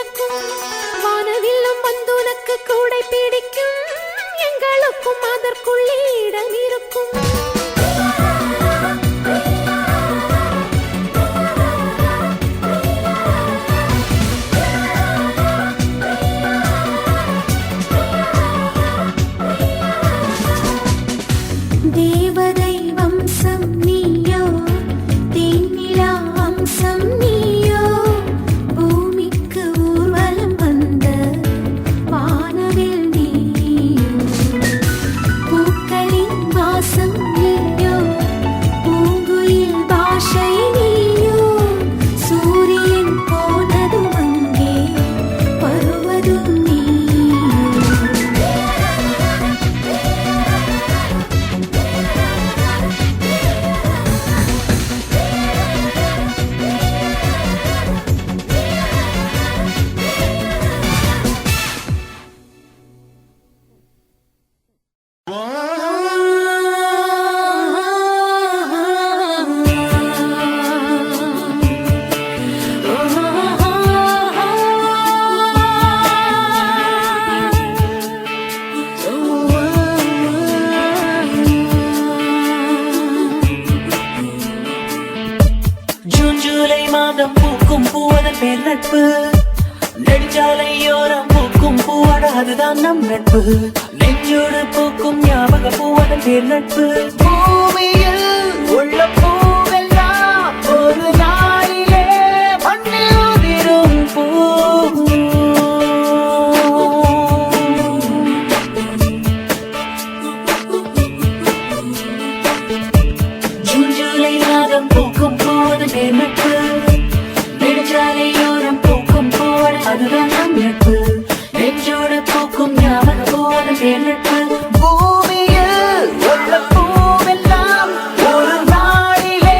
மணக்கும் வானவில்லும் வந்துனக்கு கூடை பிடிக்கும் எங்களுக்கும் அதற்குள்ளே இடம் இருக்கும் தேவதை வம்சம் நீயோ தேனிலா வம்சம் நீயோ பூமிக்கு ஊர்வலம் வந்த வானவில் நீயோ பூக்களின் வாசம் நீயோ பூங்குயில் பாஷை நீயோ சூரியன் போனதும் அங்கே வருவதும் ஜூலை மாதம் பூக்கும் பூவதன் பேர் நட்பு நெடுஞ்சாலையோரம் பூக்கும் பூவட அதுதான் நம் நட்பு நெஞ்சோடு பூக்கும் ஞாபக பூவதன் பேர் நட்பு பூமியில் உள்ள பூவெல்லாம் ஒரு நாளிலே மண்ணில் உதிரும் பூ ஜூலை மாதம் பூக்கும் பூவதன் பேர் நட்பு நெடுஞ்சாலையோரம் பூக்கும் பூவட அதுதான் நம் நட்பு நெஞ்சோடு பூக்கும் ஞாபக பூவதன் பேர் நட்பு பூமியில் உள்ள பூவெல்லாம் ஒரு நாளிலே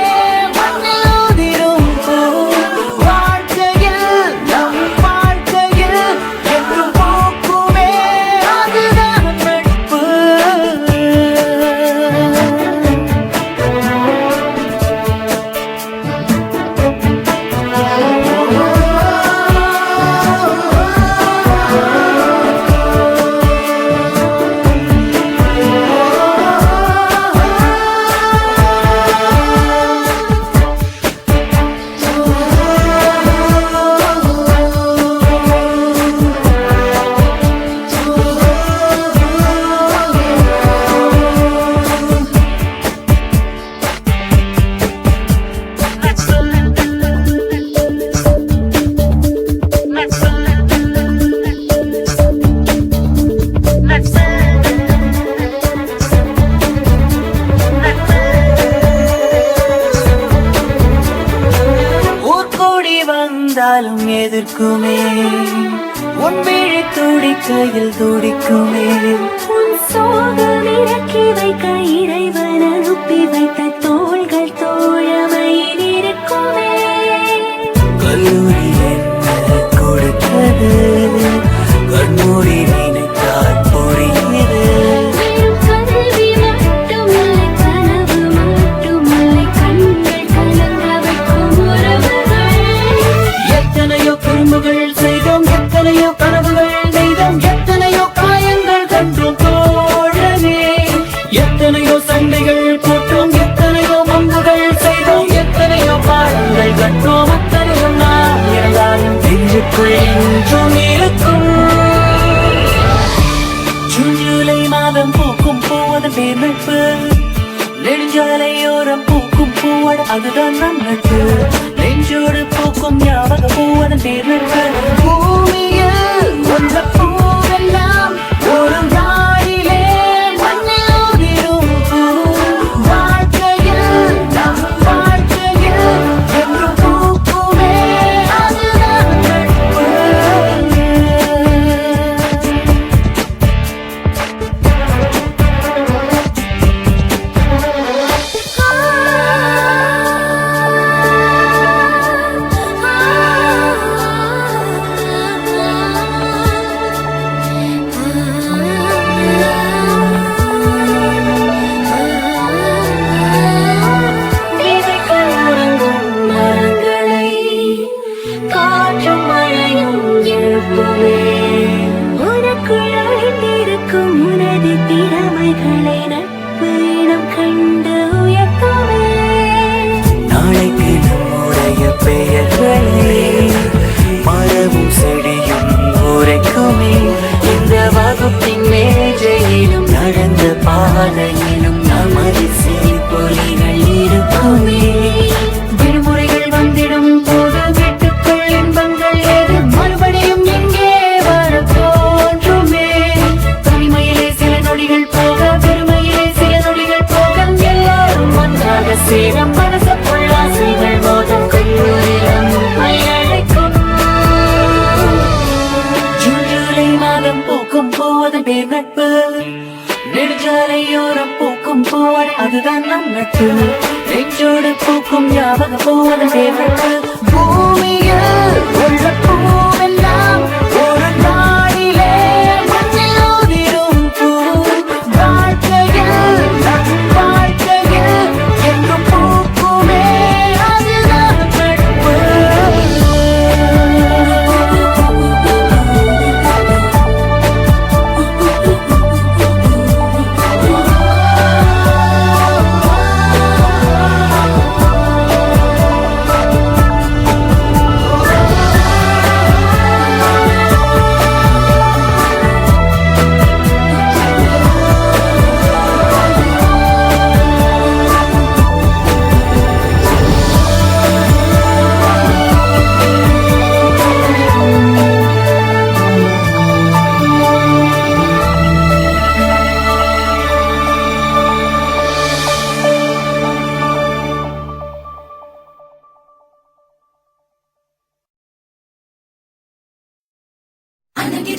மண்ணில் உதிரும் பூ வாழ்க்கையில் நம் வாழ்க்கையில் என்று பூக்குமே அதுதான் நட்பு வந்தாலும் எதிர்க்குமே உன் விழி துடிக்கையில் துடிக்குமே உன் சோகம் இறக்கி வைக்க இறைவன் அனுப்பி வைத்த தோள்கள் தோழமையில் இருக்குமே கல்லூரி என்ன கொடுத்தது கண்மூடி நினைத்தால் புரியுது கல்வி மட்டுமில்லை கனவு மட்டுமில்லை கண்கள் கலங்க வைக்கும் உறவுகள் எத்தனையோ குறும்புகள் செய்தோம் எத்தனையோ கனவுகள் நெய்தோம் எத்தனையோ காயங்கள் கண்டோம் தோழனே எத்தனையோ சண்டைகள் போட்டோம் எத்தனையோ மம்புகள் செய்தோம் எத்தனையோ பாடங்கள் கண்டோம் அத்தனையும் நாம் இருந்தாலும் நெஞ்சுக்குள் என்றும் இருக்கும் ஜூலை மாதம் பூக்கும் பூவதன் பேர் நட்பு நெடுஞ்சாலையோரம் பூக்கும் பூவட அதுதான் நம் நட்பு நெஞ்சோடு பூக்கும் ஞாபக பூவதன் பேர் நட்பு பூமியில் உள்ள பூவெல்லாம் ஒரு நாளிலே மண்ணில் உதிரும் பூ வாழ்க்கையில் நம் வாழ்க்கையில் என்று பூக்குமே அதுதான் நட்பு ஆ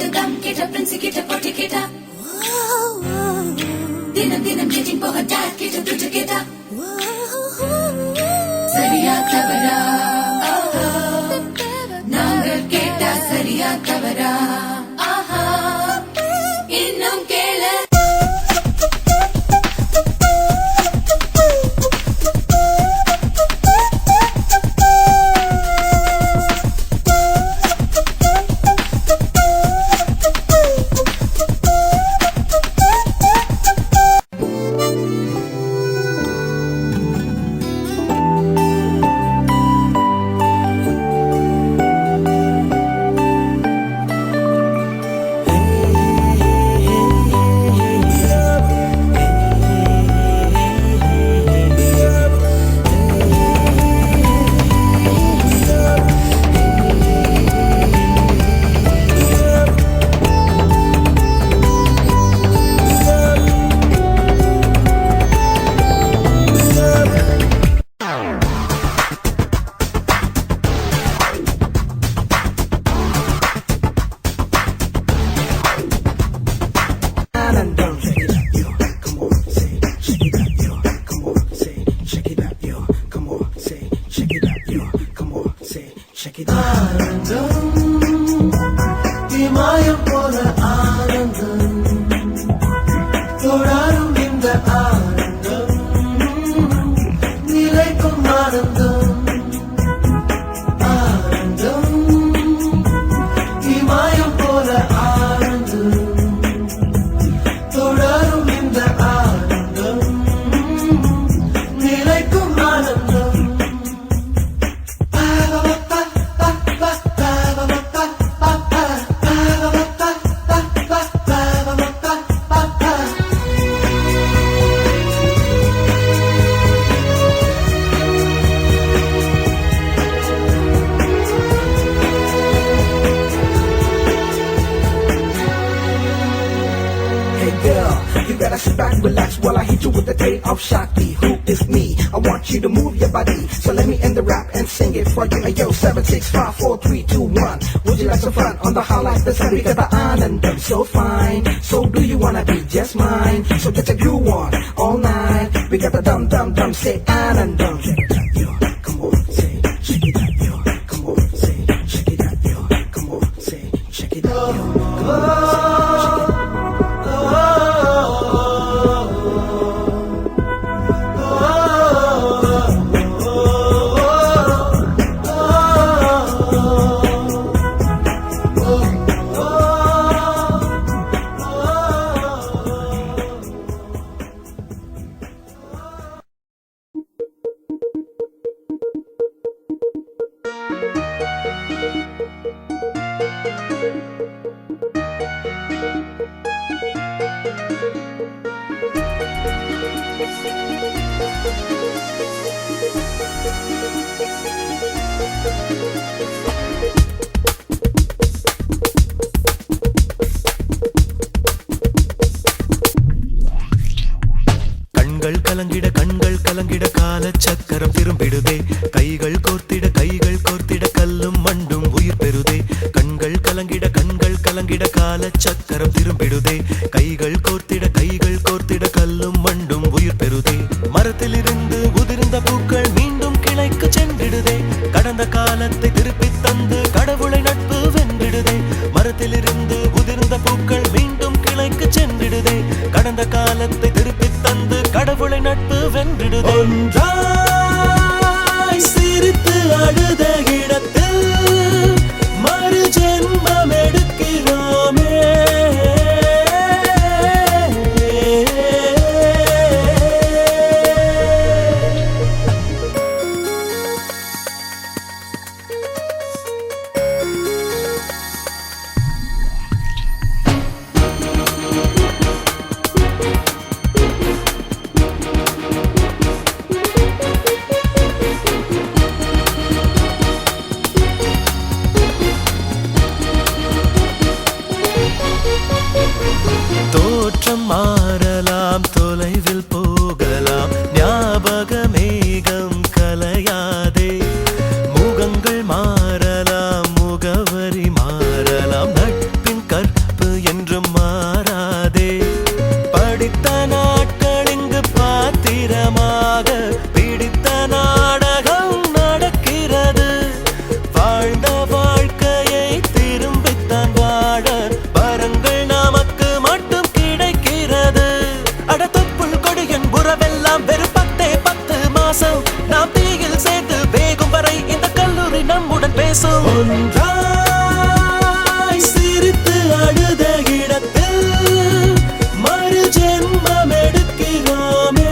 கிட்ட தம் கிட்ட பிரின்ஸ் கிட்ட போட்டி கிட்ட தினம் தினம் டேட்டிங் போக டாட் கிட்ட துட்டு கிட்ட சரியா தவறா நாங்கள் கேட்டா சரியா தவறா ஆஹா இன்னும் கேள மாயம் போல ஆனந்தம் தொடரும் இந்த ஆனந்தம் நிலைக்கும் ஆனந்தம் ஆனந்தம் மாயம் போல ஆனந்தம் தொடரும் இந்த ஆனந்தம் நிலைக்கும் ஆனந்தம் You better sit back, relax while I hit you with the tape of Shakti. Who is me? I want you to move your body. So let me end the rap and sing it for you. Yo, 7, 6, 5, 4, 3, 2, 1. Would you like some fun on the high like the sun? We got the Anandam so fine. So do you wanna be just mine? So get your groove on all night. We got the dum dum dum, say Anandam. Shake it up, yo. Come on, say shake it up, yo. Come on, say shake it up, yo. Come on, say shake it up, yo. Come on. கண்கள் கலங்கிட கால சக்கரம் திரும்பிடுதே கைகள் கோர்த்திட கல்லும் மண்டும் உயிர் பெறுதே கண்கள் கலங்கிட கால சக்கரம் திரும்பிடுதே கைகள் கோர்த்திட கல்லும் மண்டும் உயிர் பெறுதே மரத்திலிருந்து உதிர்ந்த பூக்கள் மீண்டும் கிளைக்கு சென்றிடுதே கடந்த காலத்தை திருப்பித் தந்து கடவுளை நட்பு வென்றிடுதே மரத்திலிருந்து உதிர்ந்த பூக்கள் மீண்டும் கிளைக்கு சென்றிடுதே கடந்த காலத்தை திருப்பித் தந்து கடவுளை நட்பு வென்றிடுதே ஒன்றாய் சிரித்து அழுத இடத்தில் மறு ஜென்மம் எடுக்கிறோமே உன்னுடன் பேசும் ஒன்றாய் சிரித்து அழுத இடத்தில் மறு ஜென்மம் எடுக்கிறோமே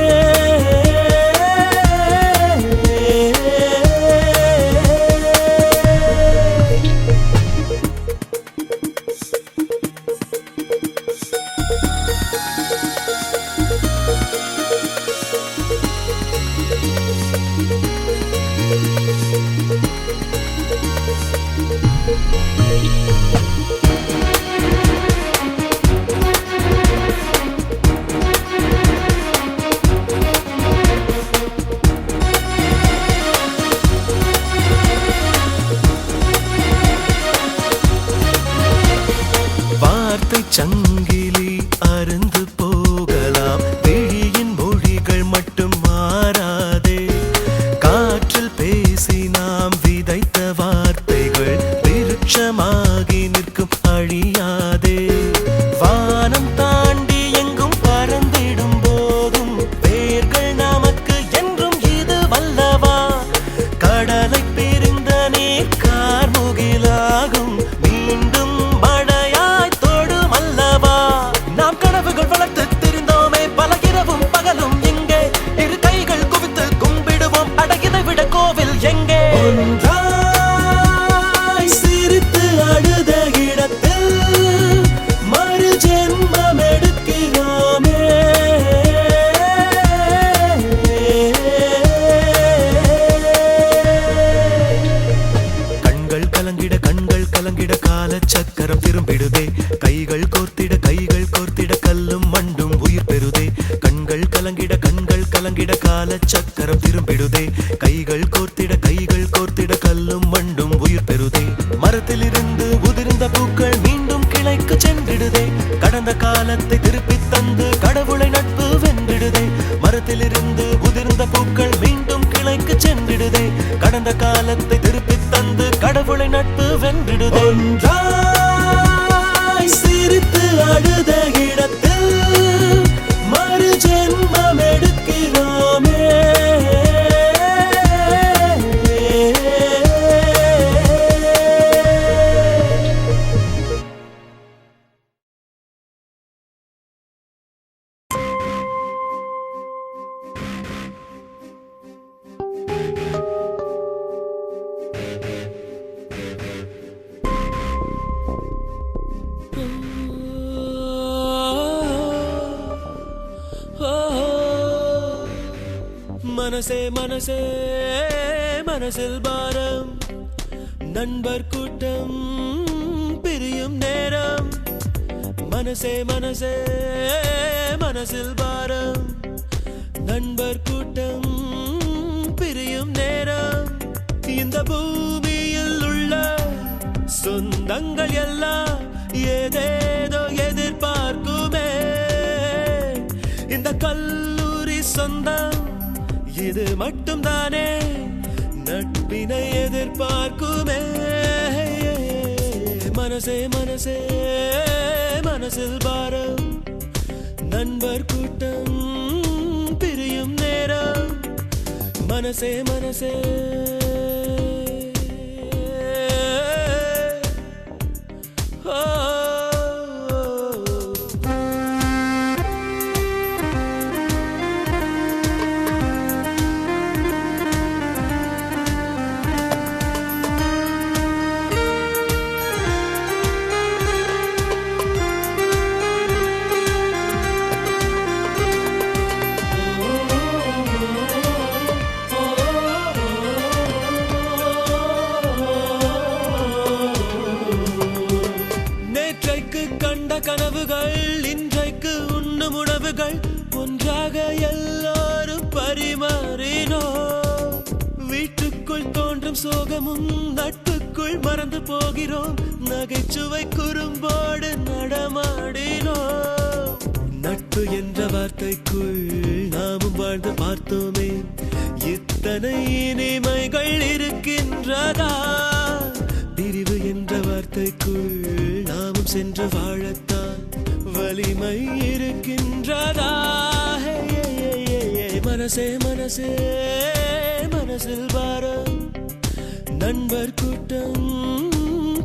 வார்த்தை சங்கிலி அருந்து போகலாம் விழியின் மொழிகள் மட்டும் மாறாதே காற்றில் பேசி நாம் விதைத்த வார்த்தைகள் விருட்சமாகி நிற்கும் அழியாதே வானம் தாண்டி எங்கும் பறந்திடும் போதும் வேர்கள் நமக்கு என்றும் இது வல்லவா கடலை பிரிந்த நீர் கார்முகிலாகும் மீண்டும் மழையாய் தொடும் அல்லவா நாம் கனவுகள் வளர்த்து திரிந்தோமே பல இரவும் பகலும் எங்கே இரு கைகள் குவித்து கும்பிடுவோம் அடகிதை விட கோவில் எங்கே ஒன்றாய் சிரித்து அழுத இடத்தில் மறு ஜென்மம் எடுக்கிறோமே கண்கள் கலங்கிட கால சக்கரம் திரும்பிடுதே கைகள் கோர்த்திட கல்லும் மண்டும் உயிர் பெறுதே கண்கள் கலங்கிட கால சக்கரம் திரும்பிடுதே கைகள் கோர்த்திட கல்லும் மண்டும் உயிர் பெறுதே மரத்திலிருந்து உதிர்ந்த பூக்கள் மீண்டும் கிளைக்கு சென்றிடுதே கடந்த காலத்தை திருப்பித் தந்து கடவுளை நட்பு வென்றிடுதே மரத்திலிருந்து உதிர்ந்த பூக்கள் மீண்டும் கிளைக்கு சென்றிடுதே கடந்த காலத்தை திருப்பித் தந்து கடவுளை நட்பு வென்றிடுதே ஒன்றாய் சிரித்து அழுத இடத்தில் மறு ஜென்மம் எடுக்கிறோமே மனசே மனசில் பாரம் நண்பர் கூட்டம் பிரியும் நேரம் மனசே மனசில் பாரம் நண்பர் கூட்டம் பிரியும் நேரம் இந்த பூமியில் உள்ள சொந்தங்கள் எல்லாம் ஏதேதோ எதிர்பார்க்குமே இந்த கல்லூரி சொந்தம் இது மட்டும் தானே நட்பினை எதிர்பார்க்குமே மனசே மனசில் பாரம் நண்பர் கூட்டம் பிரியும் நேரம் மனசே கனவுகள் இன்றைக்கு உண்ணும் உணவுகள் ஒன்றாக எல்லாரும் பரிமாறினோ வீட்டுக்குள் தோன்றும் சோகமும் நட்புக்குள் மறந்து போகிறோம் நகைச்சுவை குறும்போடு நடமாடினோ நட்பு என்ற வார்த்தைக்குள் நாமும் வாழ்ந்து பார்த்தோமே இத்தனை இனிமைகள் இருக்கின்றதா பிரிவு என்ற வார்த்தைக்குள் நாமும் சென்று வாழத்தான் வலிமை இருக்கின்றதா மனசே மனசில் பாரம் நண்பர் கூட்டம்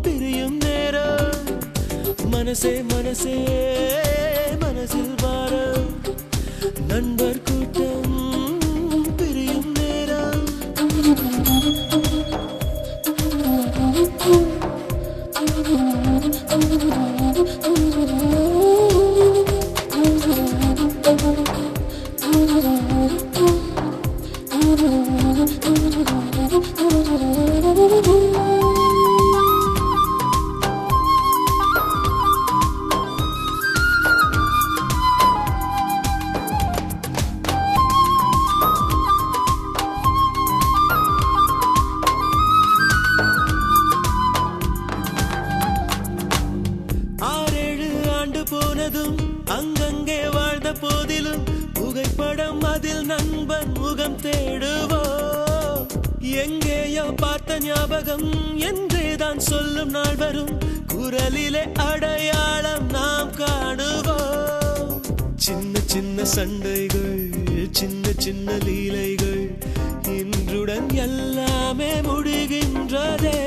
பிரியும் நேரம் மனசே மனசே மனசில் வாரம் நண்பர் கூட்டம் பிரியும் நேரம் போனதும் அங்கங்கே வாழ்ந்த போதிலும் புகைப்படம் அதில் நண்பன் முகம் தேடுவோ எங்கேயோ பார்த்த ஞாபகம் என்றேதான் சொல்லும் நாள் வரும் குரலிலே அடையாளம் நாம் காணுவோம் சின்ன சின்ன சண்டைகள் சின்ன சின்ன லீலைகள் இன்றுடன் எல்லாமே முடிகின்றதே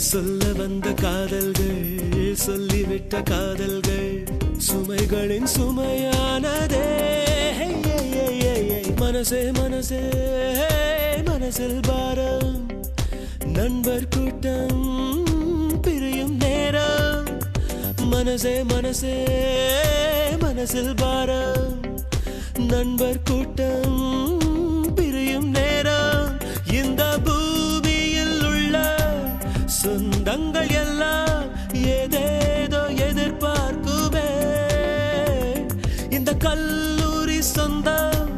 சொல்ல வந்த காதல்கள் சொல்லிவிட்ட காதல்கள் சுமைகளின் சுமையானதே மனசே மனசே மனசில் பாரம் நண்பர் கூட்டம் பிரியும் நேரம் மனசே மனசே மனசில் பாரம் நண்பர் கூட்டம் பிரியும் நேரம் இந்த பூமியில் உள்ள சொந்தங்கள் எல்லாம் ஏதேதோ எதிர்பார்க்குமே இந்த கல்லூரி சொந்தம்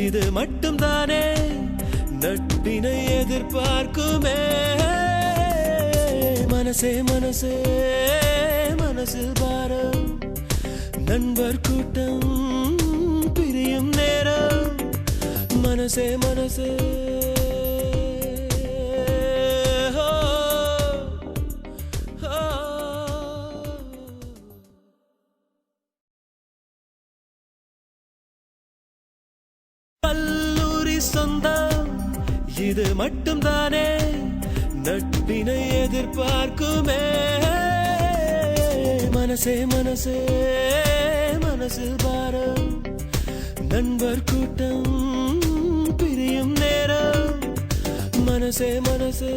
இது மட்டும் தானே நட்பினை எதிர்பார்க்குமே மனசே மனசே மனசில் பாரம் நண்பர் கூட்டம் பிரியும் நேரம் மனசே மனசே கல்லூரி சொந்தம் இது மட்டும் தானே நட்பினை எதிர்பார்க்குமே மனசே மனசே மனசில் பாரம் நண்பர் கூட்டம் பிரியும் நேரம் மனசே மனசே